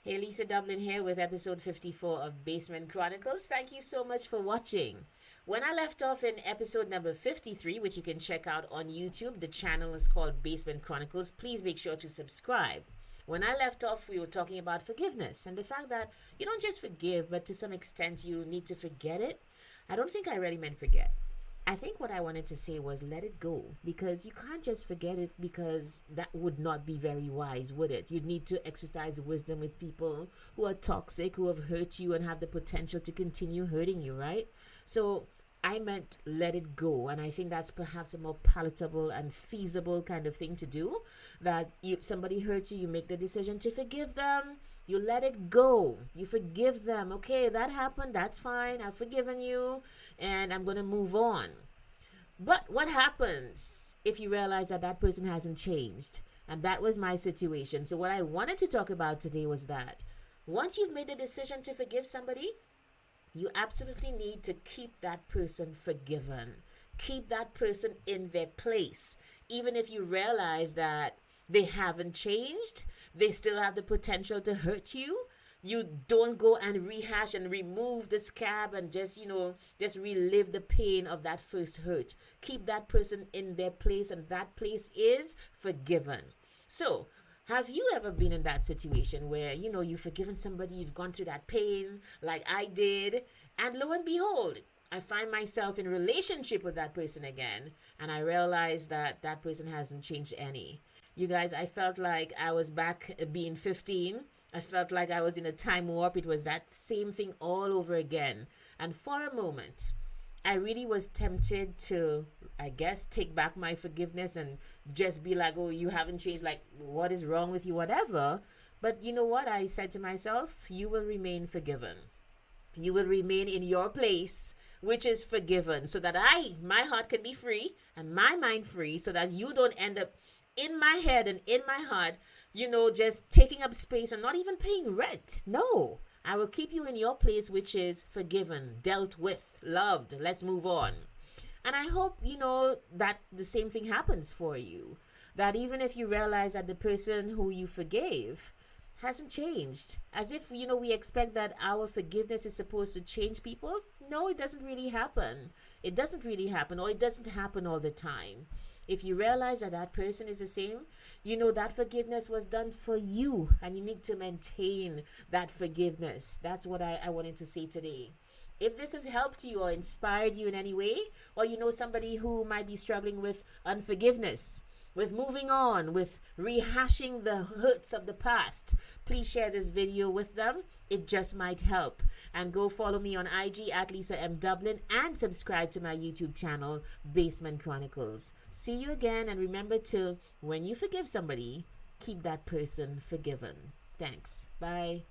Hey, Lisa Dublin here with episode 54 of Basement Chronicles. Thank you so much for watching. When I left off in episode number 53, which you can check out on YouTube, the channel is called Basement Chronicles. Please make sure to subscribe. When I left off, we were talking about forgiveness and the fact that you don't just forgive, but to some extent you need to forget it. I don't think I really meant forget. I think what I wanted to say was let it go, because you can't just forget it, because that would not be very wise, would it? You'd need to exercise wisdom with people who are toxic, who have hurt you and have the potential to continue hurting you, right? So I meant let it go, and I think that's perhaps a more palatable and feasible kind of thing to do. That somebody hurts you, you make the decision to forgive them. You let it go. You forgive them. Okay, that happened. That's fine. I've forgiven you and I'm going to move on. But what happens if you realize that that person hasn't changed? And that was my situation. So what I wanted to talk about today was that once you've made a decision to forgive somebody, you absolutely need to keep that person forgiven. Keep that person in their place. Even if you realize that they haven't changed, they still have the potential to hurt you. You don't go and rehash and remove the scab and just relive the pain of that first hurt. Keep that person in their place, and that place is forgiven. So, have you ever been in that situation where, you've forgiven somebody, you've gone through that pain like I did, and lo and behold, I find myself in relationship with that person again, and I realize that that person hasn't changed any. You guys, I felt like I was back being 15. I felt like I was in a time warp. It was that same thing all over again. And for a moment, I really was tempted to, I guess, take back my forgiveness and just be like, oh, you haven't changed. Like, what is wrong with you? Whatever. But you know what? I said to myself, you will remain forgiven. You will remain in your place, which is forgiven, so that my heart can be free and my mind free, so that you don't end up in my head and in my heart, just taking up space and not even paying rent. No, I will keep you in your place, which is forgiven, dealt with, loved. Let's move on. And I hope, that the same thing happens for you. That even if you realize that the person who you forgave hasn't changed, as if, we expect that our forgiveness is supposed to change people. No, it doesn't really happen. It doesn't really happen, or it doesn't happen all the time. If you realize that that person is the same, that forgiveness was done for you, and you need to maintain that forgiveness. That's what I wanted to say today. If this has helped you or inspired you in any way, or somebody who might be struggling with unforgiveness, with moving on, with rehashing the hurts of the past, please share this video with them. It just might help. And go follow me on IG at Lisa M. Dublin, and subscribe to my YouTube channel, Basement Chronicles. See you again, and remember to, when you forgive somebody, keep that person forgiven. Thanks. Bye.